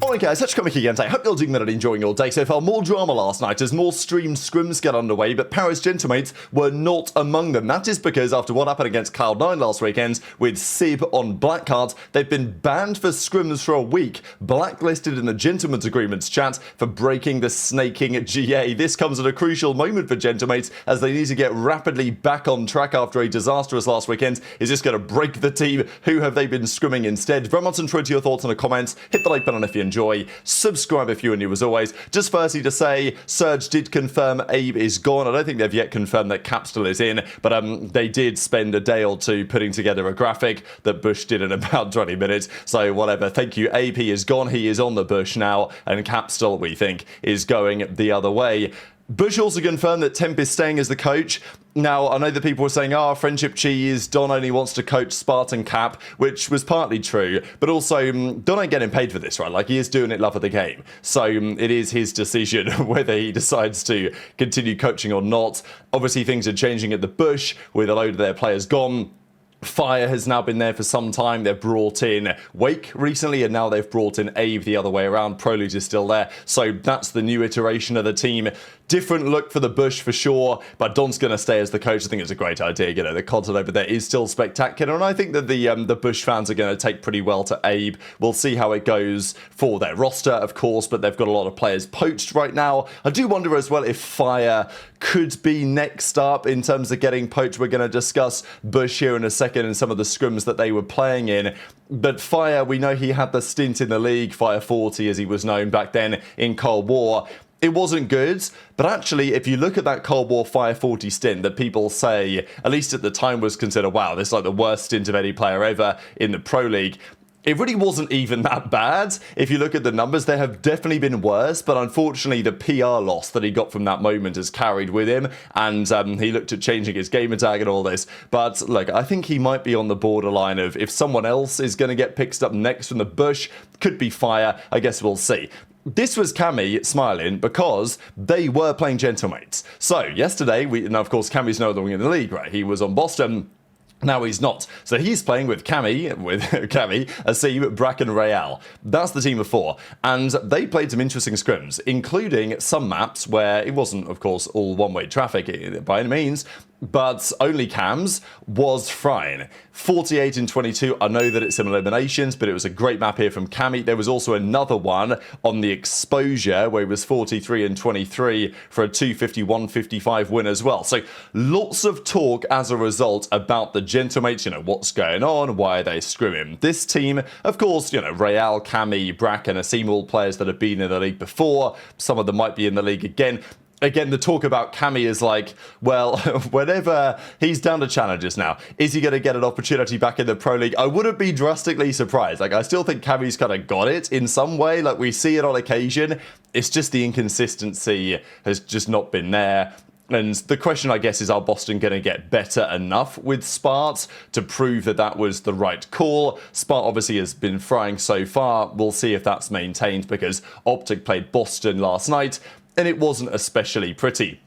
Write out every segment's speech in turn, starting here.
Alright guys, such comic again today. Hope you're doing well and enjoying your day so far. More drama last night as more streamed scrims get underway, but Paris Gentlemates were not among them. That is because after what happened against Cloud9 last weekend with Sib on Black Card, they've been banned for scrims for a week, blacklisted in the Gentlemen's Agreements chat for breaking the snaking GA. This comes at a crucial moment for Gentlemates as they need to get rapidly back on track after a disastrous last weekend. Is this going to break the team? Who have they been scrimming instead? Very much intro to your thoughts in the comments. Hit the like button if you enjoy. Subscribe if you are new as always. Just firstly to say, Surge did confirm Abe is gone. I don't think they've yet confirmed that Capsule is in, but they did spend a day or two putting together a graphic that Bush did in about 20 minutes. So whatever. Thank you. Abe, he is gone. He is on the Bush now, and Capsule, we think, is going the other way. Bush also confirmed that Temp is staying as the coach. Now, I know that people were saying, friendship cheese, Don only wants to coach Spartan Cap, which was partly true, but also, Don ain't getting paid for this, right? Like, he is doing it love of the game. So, it is his decision whether he decides to continue coaching or not. Obviously, things are changing at the Bush, with a load of their players gone. Fire has now been there for some time. They've brought in Wake recently, and now they've brought in Abe the other way around. Prolute is still there. So that's the new iteration of the team. Different look for the Bush for sure, but Don's going to stay as the coach. I think it's a great idea. You know, the content over there is still spectacular, and I think that the Bush fans are going to take pretty well to Abe. We'll see how it goes for their roster, of course, but they've got a lot of players poached right now. I do wonder as well if Fire could be next up in terms of getting poached. We're going to discuss Bush here in a second and some of the scrims that they were playing in. But Fire, we know he had the stint in the league, Fire 40 as he was known back then in Cold War. It wasn't good, but actually, if you look at that Cold War Fire 40 stint that people say, at least at the time, was considered, wow, this is like the worst stint of any player ever in the Pro League. It really wasn't even that bad. If you look at the numbers, there have definitely been worse, but unfortunately the PR loss that he got from that moment has carried with him, and he looked at changing his gamer tag and all this. But look, I think he might be on the borderline of if someone else is going to get picked up next from the Bush, could be Fire, I guess we'll see. This was Cammy smiling because they were playing Gentlemates. So yesterday, and of course Cammy's no longer in the league, right? He was on Boston. Now he's not. So he's playing with Cammy, aBeZy, Brack and ReeaL. That's the team of four. And they played some interesting scrims, including some maps where it wasn't, of course, all one-way traffic by any means, but only cams was fine. 48 in 22. I know that it's some eliminations, but it was a great map here from Cammy. There was also another one on the exposure where it was 43 and 23 for a 250-155 win as well. So lots of talk as a result about the Gentlemates, what's going on, why are they scrimming this team. Of course, ReeaL, Cammy, Brack and aBeZy, all players that have been in the league before. Some of them might be in the league again. Again, the talk about Cammy is like, well, whenever he's down to challenges now, is he going to get an opportunity back in the Pro League? I wouldn't be drastically surprised. Like, I still think Cammy's kind of got it in some way. Like, we see it on occasion. It's just the inconsistency has just not been there. And the question, I guess, is, are Boston going to get better enough with Spart to prove that that was the right call? Spart obviously has been frying so far. We'll see if that's maintained because OpTic played Boston last night, and it wasn't especially pretty.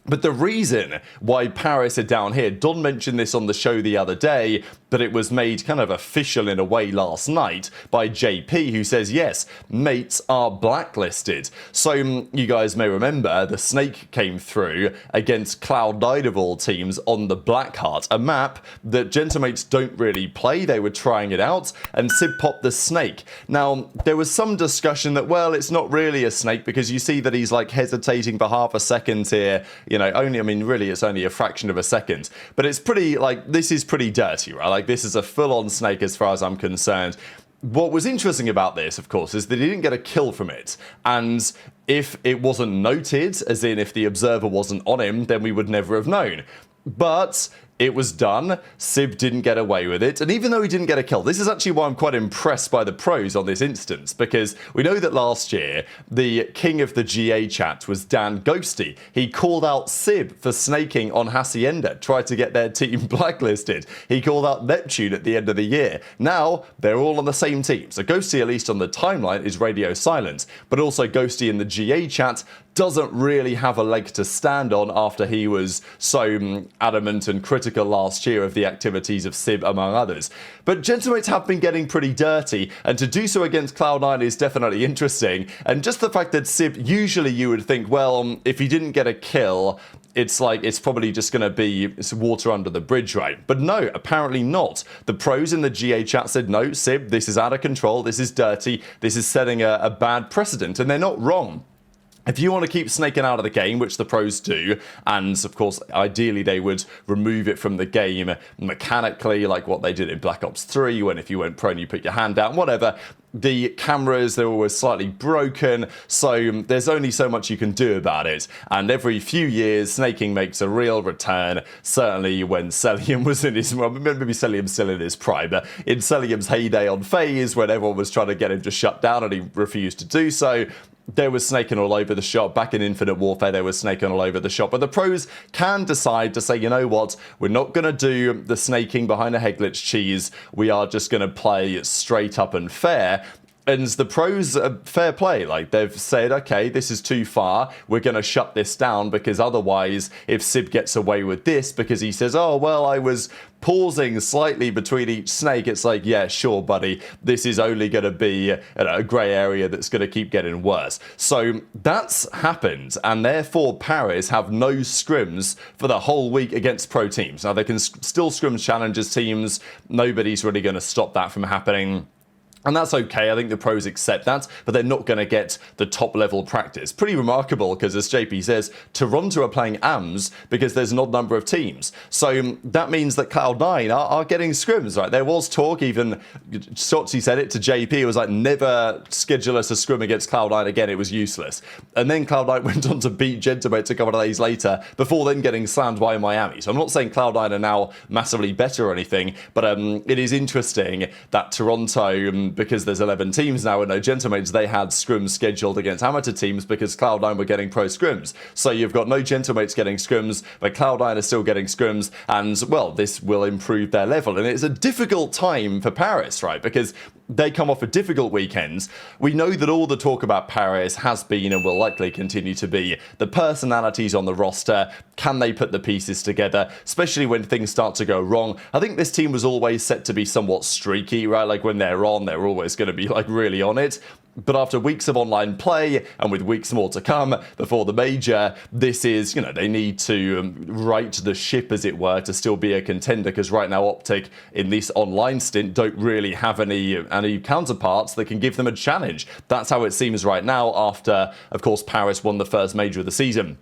But the reason why Paris are down here, Don mentioned this on the show the other day, but it was made kind of official in a way last night by JP, who says, yes, mates are blacklisted. So you guys may remember the snake came through against Cloud9 of all teams on the Blackheart, a map that Gentlemates don't really play. They were trying it out, and Sib popped the snake. Now, there was some discussion that, well, it's not really a snake because you see that he's like hesitating for half a second here. Really, it's only a fraction of a second. But it's pretty, this is pretty dirty, right? Like, this is a full-on snake as far as I'm concerned. What was interesting about this, of course, is that he didn't get a kill from it. And if it wasn't noted, as in if the observer wasn't on him, then we would never have known. But it was done. Sib didn't get away with it. And even though he didn't get a kill, this is actually why I'm quite impressed by the pros on this instance, because we know that last year, the king of the GA chat was Dan Ghosty. He called out Sib for snaking on Hacienda, tried to get their team blacklisted. He called out Neptune at the end of the year. Now, they're all on the same team. So Ghosty, at least on the timeline, is radio silent. But also Ghosty in the GA chat doesn't really have a leg to stand on after he was so adamant and critical last year of the activities of Simp, among others. But Gentlemates have been getting pretty dirty, and to do so against Cloud9 is definitely interesting. And just the fact that Simp, usually you would think, well, if he didn't get a kill, it's like it's probably just going to be water under the bridge, right? But no, apparently not. The pros in the GA chat said, no, Simp, this is out of control, this is dirty, this is setting a bad precedent, and they're not wrong. If you want to keep snaking out of the game, which the pros do, and of course, ideally they would remove it from the game mechanically, like what they did in Black Ops 3, when if you went pro and you put your hand out, whatever, the cameras, they're always slightly broken, so there's only so much you can do about it. And every few years, snaking makes a real return, certainly when Cellium was in his, well, maybe Cellium's still in his prime, but in Cellium's heyday on FaZe, when everyone was trying to get him to shut down and he refused to do so, there was snaking all over the shop. Back in Infinite Warfare, there was snaking all over the shop. But the pros can decide to say, you know what, we're not going to do the snaking behind a Heglitch cheese. We are just going to play straight up and fair. And the pros are fair play. Like, they've said, okay, this is too far. We're going to shut this down, because otherwise, if Simp gets away with this, because he says, oh, well, I was pausing slightly between each snake, it's like, yeah, sure, buddy, this is only going to be a grey area that's going to keep getting worse. So that's happened, and therefore Paris have no scrims for the whole week against pro teams. Now, they can still scrim challengers teams. Nobody's really going to stop that from happening. And that's okay, I think the pros accept that, but they're not going to get the top level practice. Pretty remarkable, because as JP says, Toronto are playing AMS because there's an odd number of teams. So that means that Cloud9 are getting scrims, right? There was talk, even Shotzzy said it to JP, it was like, never schedule us a scrim against Cloud9 again, it was useless. And then Cloud9 went on to beat Gentlemates a couple of days later, before then getting slammed by Miami. So I'm not saying Cloud9 are now massively better or anything, but it is interesting that Toronto, because there's 11 teams now and no Gentlemates, they had scrims scheduled against amateur teams because Cloud9 were getting pro scrims. So you've got no Gentlemates getting scrims, but Cloud9 are still getting scrims, and, well, this will improve their level. And it's a difficult time for Paris, right? Because they come off a difficult weekends. We know that all the talk about Paris has been and will likely continue to be the personalities on the roster. Can they put the pieces together, especially when things start to go wrong? I think this team was always set to be somewhat streaky, right? Like, when they're on, they're always going to be like really on it. But after weeks of online play, and with weeks more to come before the major, this is, you know, they need to right the ship, as it were, to still be a contender, because right now OpTic, in this online stint, don't really have any counterparts that can give them a challenge. That's how it seems right now, after, of course, Paris won the first major of the season.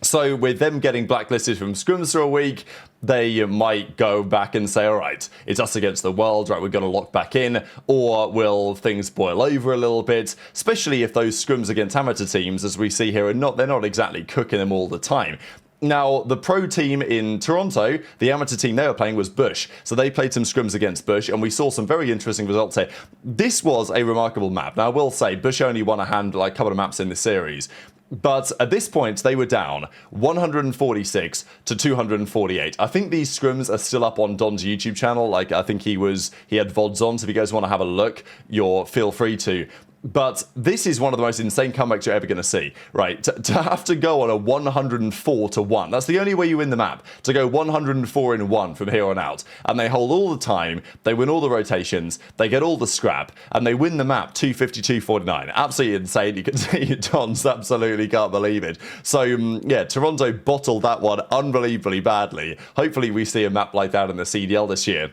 So with them getting blacklisted from scrims for a week, they might go back and say, all right, it's us against the world, right, we're going to lock back in, or will things boil over a little bit, especially if those scrims against amateur teams, as we see here, they're not exactly cooking them all the time. Now, the pro team in Toronto, the amateur team they were playing was Bush. So they played some scrims against Bush, and we saw some very interesting results here. This was a remarkable map. Now, I will say, Bush only won a couple of maps in this series. But at this point, they were down 146 to 248. I think these scrims are still up on Don's YouTube channel. Like, I think he had VODs on, so if you guys want to have a look, feel free to. But this is one of the most insane comebacks you're ever going to see, right? To have to go on a 104 to 1. That's the only way you win the map, to go 104 in 1 from here on out. And they hold all the time, they win all the rotations, they get all the scrap, and they win the map 252-49. Absolutely insane. You can see Don's absolutely can't believe it. So, yeah, Toronto bottled that one unbelievably badly. Hopefully we see a map like that in the CDL this year.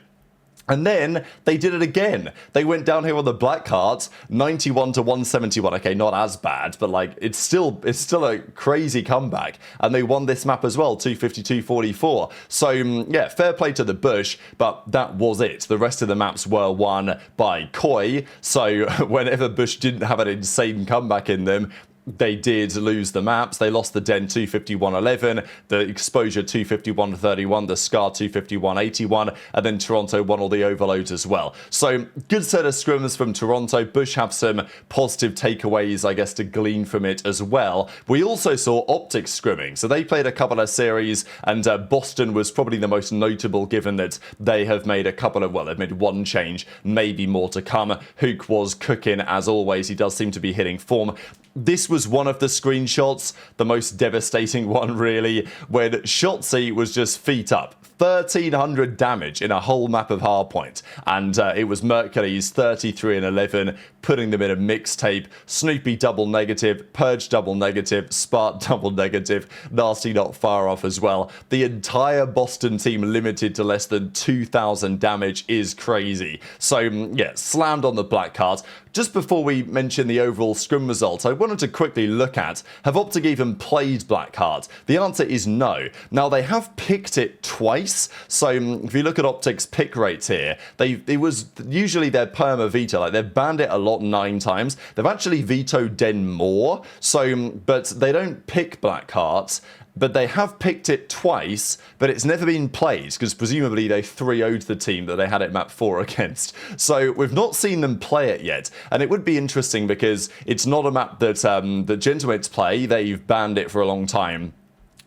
And then they did it again. They went down here on the black cards, 91 to 171. Okay, not as bad, but like it's still a crazy comeback. And they won this map as well, 252-44. So yeah, fair play to the Bush, but that was it. The rest of the maps were won by Koi. So whenever Bush didn't have an insane comeback in them, they did lose the maps. They lost the Den 251-11, the Exposure 251-31, the Scar 251-81, and then Toronto won all the overloads as well. So good set of scrims from Toronto. Bush have some positive takeaways, I guess, to glean from it as well. We also saw OpTic scrimming. So they played a couple of series, and Boston was probably the most notable, given that they have made they've made one change, maybe more to come. Huke was cooking as always. He does seem to be hitting form. This was one of the screenshots, the most devastating one really, when Shotzzy was just feet up. 1,300 damage in a whole map of Hardpoint, and it was Mercules 33 and 11, putting them in a mixtape. Snoopy double negative, Purge double negative, Spark double negative, Nasty not far off as well. The entire Boston team limited to less than 2,000 damage is crazy. So yeah, slammed on the black card. Just before we mention the overall scrim results, I wanted to quickly look at, have OpTic even played black card? The answer is no. Now, they have picked it twice, so if you look at OpTic's pick rates here, it was usually their perma veto, like they've banned it a lot 9 times. They've actually vetoed Den more, so, but they don't pick black cards. But they have picked it twice, but it's never been played, because presumably they 3-0'd the team that they had it map 4 against. So we've not seen them play it yet, and it would be interesting because it's not a map that the Gentlemates play. They've banned it for a long time.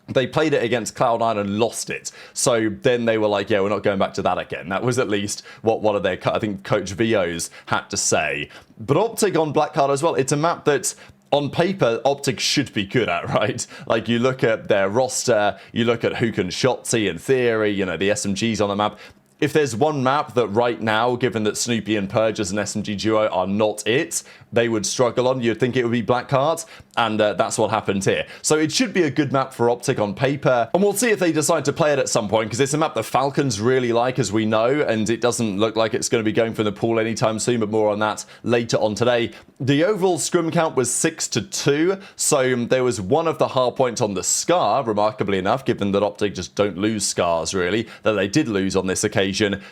They played it against Cloud9 and lost it. So then they were like, yeah, we're not going back to that again. That was at least what one of their, I think, Coach Vos had to say. But OpTic on black card as well, it's a map that on paper, OpTic should be good at, right? Like, you look at their roster, you look at Huke and Shotzzy in theory, you know, the SMGs on the map. If there's one map that right now, given that Snoopy and Purge as an SMG duo are not it, they would struggle on, you'd think it would be black cards, and that's what happened here. So it should be a good map for OpTic on paper, and we'll see if they decide to play it at some point, because it's a map the Falcons really like, as we know, and it doesn't look like it's going to be going from the pool anytime soon, but more on that later on today. The overall scrim count was 6-2, so there was one of the hard points on the Scar, remarkably enough, given that OpTic just don't lose Scars, really, that they did lose on this occasion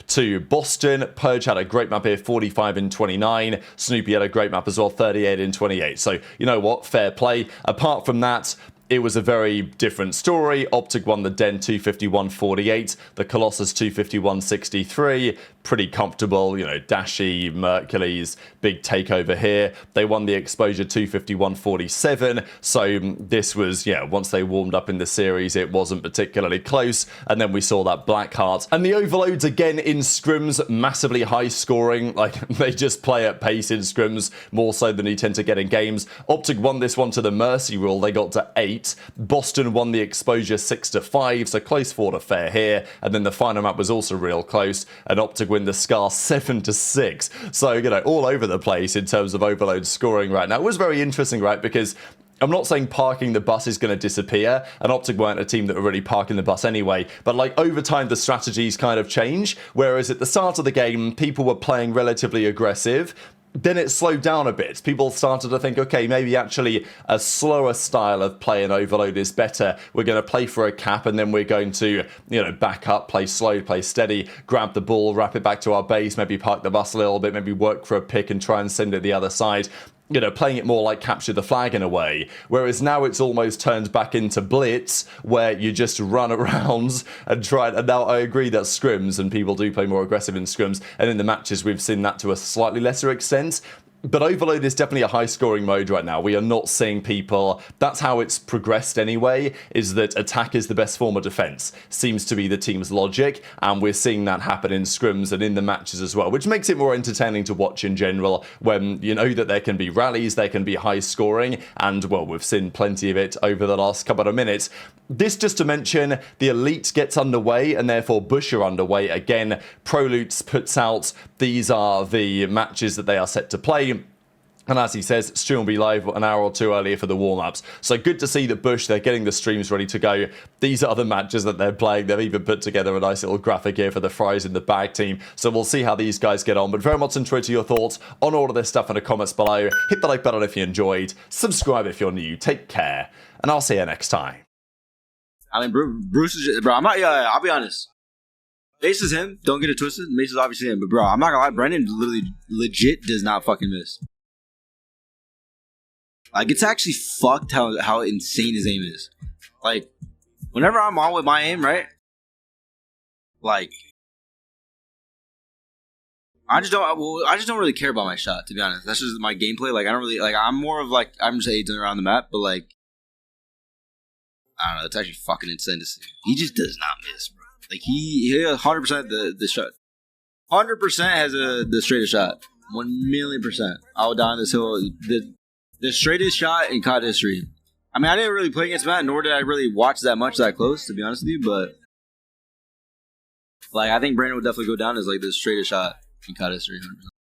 to Boston. Purge had a great map here, 45 in 29. Snoopy had a great map as well, 38 in 28. So, you know what? Fair play. Apart from that, it was a very different story. OpTic won the Den 251-48, the Colossus 251-63. Pretty comfortable, you know, Dashy, Mercules, big takeover here. They won the Exposure 251-47. So this was, yeah, once they warmed up in the series, it wasn't particularly close. And then we saw that Blackheart. And the overloads again in scrims, massively high scoring. Like, they just play at pace in scrims, more so than you tend to get in games. OpTic won this one to the Mercy rule. They got to 8. Boston won the Exposure 6-5, so close fought affair here. And then the final map was also real close, and OpTic win the Scar 7-6. So, you know, all over the place in terms of overload scoring right now. It was very interesting, right? Because I'm not saying parking the bus is going to disappear, and OpTic weren't a team that were really parking the bus anyway, but like over time the strategies kind of change, whereas at the start of the game people were playing relatively aggressive. Then it slowed down a bit. People started to think, okay, maybe actually a slower style of play and overload is better. We're going to play for a cap, and then we're going to, you know, back up, play slow, play steady, grab the ball, wrap it back to our base, maybe park the bus a little bit, maybe work for a pick and try and send it the other side. You know, playing it more like capture the flag in a way. Whereas now it's almost turned back into blitz, where you just run around and try. And now I agree that scrims, and people do play more aggressive in scrims, and in the matches we've seen that to a slightly lesser extent. But Overload is definitely a high-scoring mode right now. We are not seeing people... That's how it's progressed anyway, is that attack is the best form of defense. Seems to be the team's logic, and we're seeing that happen in scrims and in the matches as well, which makes it more entertaining to watch in general, when you know that there can be rallies, there can be high-scoring, and, well, we've seen plenty of it over the last couple of minutes. This just to mention, the Elite gets underway, and therefore Bush are underway again. Prolutes puts out, these are the matches that they are set to play. And as he says, stream will be live an hour or two earlier for the warm-ups. So good to see that Bush, they're getting the streams ready to go. These are the matches that they're playing. They've even put together a nice little graphic here for the Fries in the Bag team. So we'll see how these guys get on. But very much interested to your thoughts on all of this stuff in the comments below. Hit the like button if you enjoyed. Subscribe if you're new. Take care. And I'll see you next time. I mean, Bruce is just, bro, I'm not, I'll be honest. Mace is him. Don't get it twisted. Mace is obviously him. But, bro, I'm not gonna lie. Brendan literally legit does not fucking miss. Like, it's actually fucked how insane his aim is. Like, whenever I'm on with my aim, right? Like, I just don't really care about my shot, to be honest. That's just my gameplay. Like, I don't really, like, I'm more of like, I'm just aiming around the map, but like, I don't know, it's actually fucking insane to see. He just does not miss, bro. Like, he 100% the shot. 100% has the straightest shot. 1,000,000%. I will die on this hill. The straightest shot in COD history. I mean, I didn't really play against Matt, nor did I really watch that much that close, to be honest with you. But like, I think Brandon would definitely go down as like the straightest shot in COD history. 100%.